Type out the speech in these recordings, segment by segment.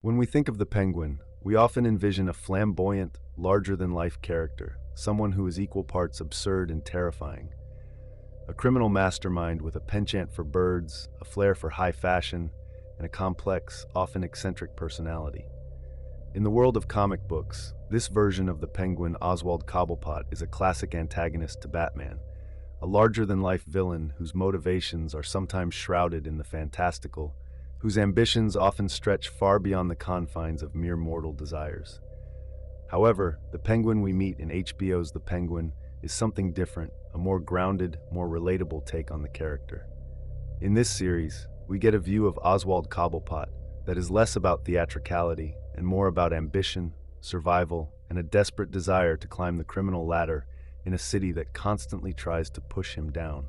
When we think of the Penguin, we often envision a flamboyant, larger-than-life character, someone who is equal parts absurd and terrifying. A criminal mastermind with a penchant for birds, a flair for high fashion, and a complex, often eccentric personality. In the world of comic books, this version of the Penguin, Oswald Cobblepot, is a classic antagonist to Batman, a larger-than-life villain whose motivations are sometimes shrouded in the fantastical, whose ambitions often stretch far beyond the confines of mere mortal desires. However, the Penguin we meet in HBO's The Penguin is something different, a more grounded, more relatable take on the character. In this series, we get a view of Oswald Cobblepot that is less about theatricality and more about ambition, survival, and a desperate desire to climb the criminal ladder in a city that constantly tries to push him down.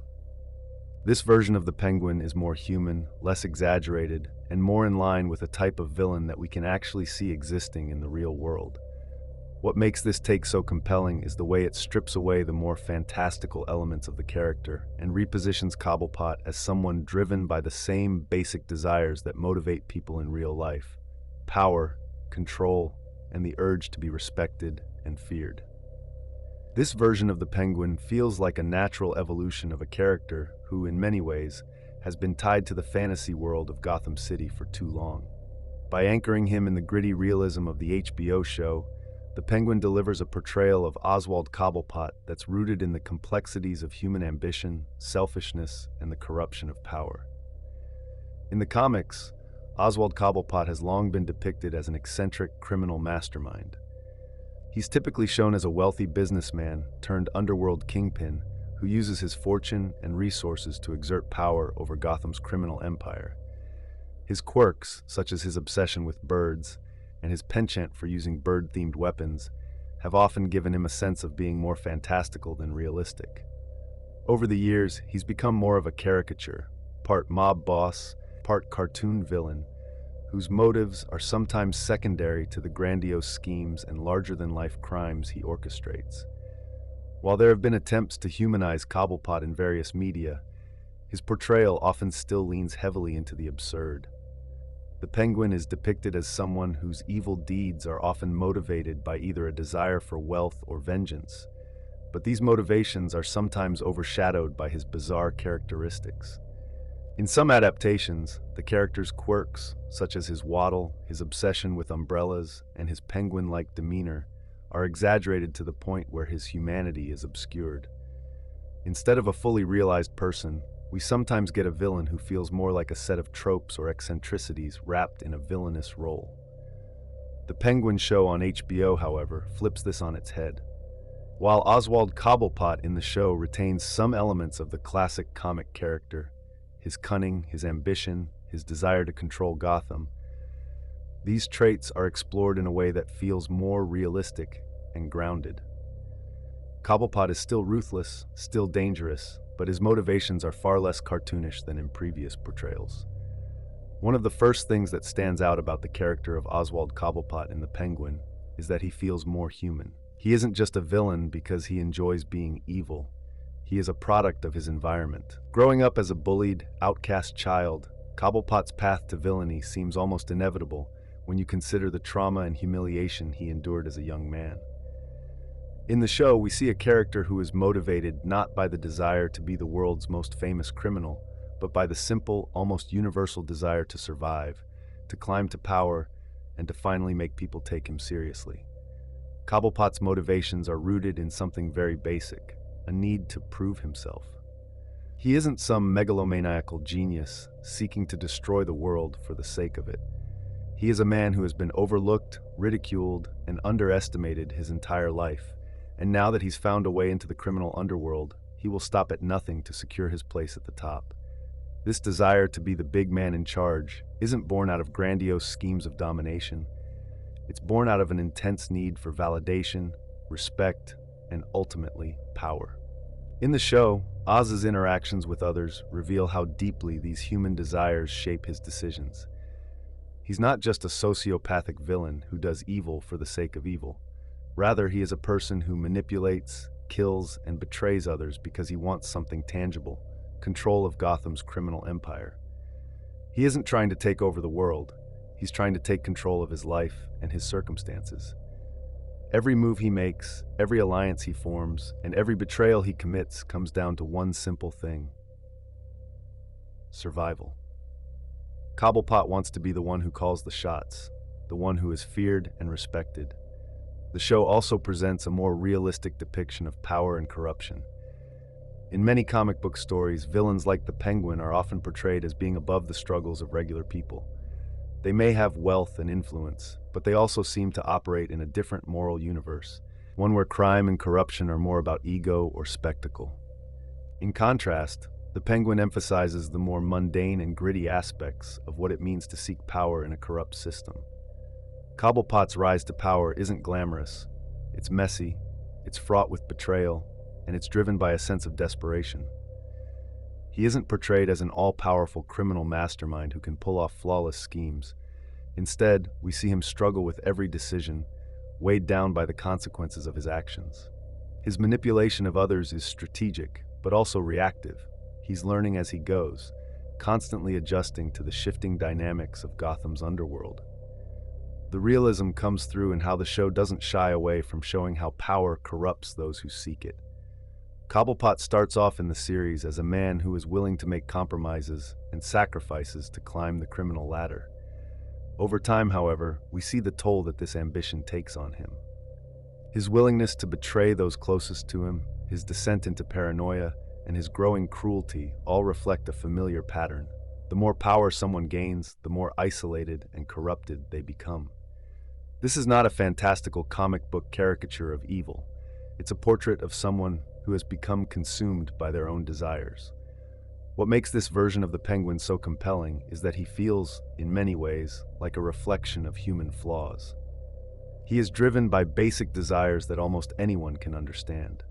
This version of the Penguin is more human, less exaggerated, and more in line with a type of villain that we can actually see existing in the real world. What makes this take so compelling is the way it strips away the more fantastical elements of the character and repositions Cobblepot as someone driven by the same basic desires that motivate people in real life: power, control, and the urge to be respected and feared. This version of the Penguin feels like a natural evolution of a character who, in many ways, has been tied to the fantasy world of Gotham City for too long. By anchoring him in the gritty realism of the HBO show, the Penguin delivers a portrayal of Oswald Cobblepot that's rooted in the complexities of human ambition, selfishness, and the corruption of power. In the comics, Oswald Cobblepot has long been depicted as an eccentric criminal mastermind. He's typically shown as a wealthy businessman turned underworld kingpin who uses his fortune and resources to exert power over Gotham's criminal empire. His quirks, such as his obsession with birds and his penchant for using bird-themed weapons, have often given him a sense of being more fantastical than realistic. Over the years, he's become more of a caricature, part mob boss, part cartoon villain, whose motives are sometimes secondary to the grandiose schemes and larger-than-life crimes he orchestrates. While there have been attempts to humanize Cobblepot in various media, his portrayal often still leans heavily into the absurd. The Penguin is depicted as someone whose evil deeds are often motivated by either a desire for wealth or vengeance, but these motivations are sometimes overshadowed by his bizarre characteristics. In some adaptations, the character's quirks, such as his waddle, his obsession with umbrellas, and his penguin-like demeanor, are exaggerated to the point where his humanity is obscured. Instead of a fully realized person, we sometimes get a villain who feels more like a set of tropes or eccentricities wrapped in a villainous role. The Penguin show on HBO, however, flips this on its head. While Oswald Cobblepot in the show retains some elements of the classic comic character, his cunning, his ambition, his desire to control Gotham, these traits are explored in a way that feels more realistic and grounded. Cobblepot is still ruthless, still dangerous, but his motivations are far less cartoonish than in previous portrayals. One of the first things that stands out about the character of Oswald Cobblepot in The Penguin is that he feels more human. He isn't just a villain because he enjoys being evil. He is a product of his environment. Growing up as a bullied, outcast child, Cobblepot's path to villainy seems almost inevitable when you consider the trauma and humiliation he endured as a young man. In the show, we see a character who is motivated not by the desire to be the world's most famous criminal, but by the simple, almost universal desire to survive, to climb to power, and to finally make people take him seriously. Cobblepot's motivations are rooted in something very basic: a need to prove himself. He isn't some megalomaniacal genius seeking to destroy the world for the sake of it. He is a man who has been overlooked, ridiculed, and underestimated his entire life, and now that he's found a way into the criminal underworld, he will stop at nothing to secure his place at the top. This desire to be the big man in charge isn't born out of grandiose schemes of domination. It's born out of an intense need for validation, respect, and ultimately, power. In the show, Oz's interactions with others reveal how deeply these human desires shape his decisions. He's not just a sociopathic villain who does evil for the sake of evil. Rather, he is a person who manipulates, kills, and betrays others because he wants something tangible: control of Gotham's criminal empire. He isn't trying to take over the world. He's trying to take control of his life and his circumstances. Every move he makes, every alliance he forms, and every betrayal he commits comes down to one simple thing: survival. Cobblepot wants to be the one who calls the shots, the one who is feared and respected. The show also presents a more realistic depiction of power and corruption. In many comic book stories, villains like the Penguin are often portrayed as being above the struggles of regular people. They may have wealth and influence, but they also seem to operate in a different moral universe, one where crime and corruption are more about ego or spectacle. In contrast, the Penguin emphasizes the more mundane and gritty aspects of what it means to seek power in a corrupt system. Cobblepot's rise to power isn't glamorous. It's messy, it's fraught with betrayal, and it's driven by a sense of desperation. He isn't portrayed as an all-powerful criminal mastermind who can pull off flawless schemes. Instead, we see him struggle with every decision, weighed down by the consequences of his actions. His manipulation of others is strategic, but also reactive. He's learning as he goes, constantly adjusting to the shifting dynamics of Gotham's underworld. The realism comes through in how the show doesn't shy away from showing how power corrupts those who seek it. Cobblepot starts off in the series as a man who is willing to make compromises and sacrifices to climb the criminal ladder. Over time, however, we see the toll that this ambition takes on him. His willingness to betray those closest to him, his descent into paranoia, and his growing cruelty all reflect a familiar pattern. The more power someone gains, the more isolated and corrupted they become. This is not a fantastical comic book caricature of evil. It's a portrait of someone who has become consumed by their own desires. What makes this version of the Penguin so compelling is that he feels, in many ways, like a reflection of human flaws. He is driven by basic desires that almost anyone can understand.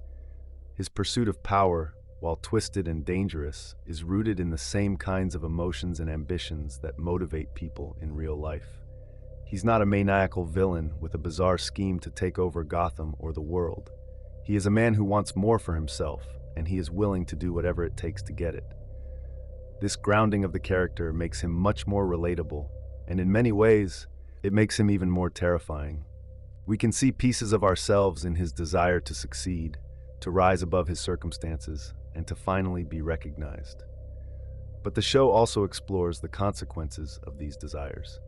His pursuit of power, while twisted and dangerous, is rooted in the same kinds of emotions and ambitions that motivate people in real life. He's not a maniacal villain with a bizarre scheme to take over Gotham or the world. He is a man who wants more for himself, and he is willing to do whatever it takes to get it. This grounding of the character makes him much more relatable, and in many ways, it makes him even more terrifying. We can see pieces of ourselves in his desire to succeed, to rise above his circumstances, and to finally be recognized. But the show also explores the consequences of these desires.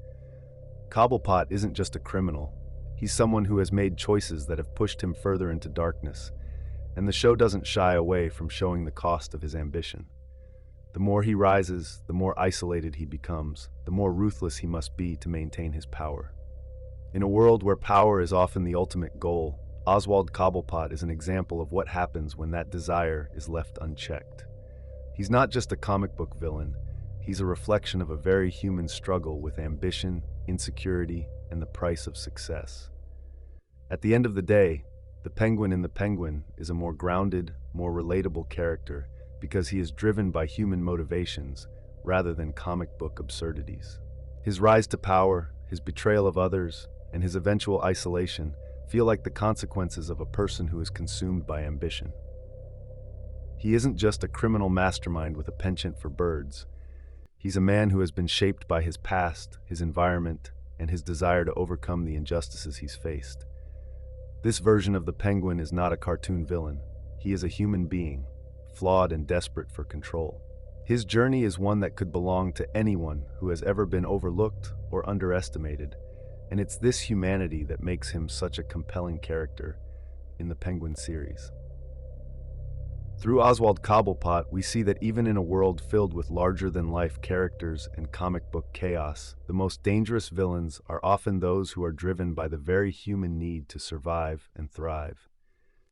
Cobblepot isn't just a criminal. He's someone who has made choices that have pushed him further into darkness, and the show doesn't shy away from showing the cost of his ambition. The more he rises, the more isolated he becomes, the more ruthless he must be to maintain his power. In a world where power is often the ultimate goal, Oswald Cobblepot is an example of what happens when that desire is left unchecked. He's not just a comic book villain, he's a reflection of a very human struggle with ambition, insecurity, and the price of success. At the end of the day, the Penguin in the Penguin is a more grounded, more relatable character because he is driven by human motivations rather than comic book absurdities. His rise to power, his betrayal of others, and his eventual isolation feel like the consequences of a person who is consumed by ambition. He isn't just a criminal mastermind with a penchant for birds. He's a man who has been shaped by his past, his environment, and his desire to overcome the injustices he's faced. This version of the Penguin is not a cartoon villain. He is a human being, flawed and desperate for control. His journey is one that could belong to anyone who has ever been overlooked or underestimated, and it's this humanity that makes him such a compelling character in the Penguin series. Through Oswald Cobblepot, we see that even in a world filled with larger-than-life characters and comic book chaos, the most dangerous villains are often those who are driven by the very human need to survive and thrive.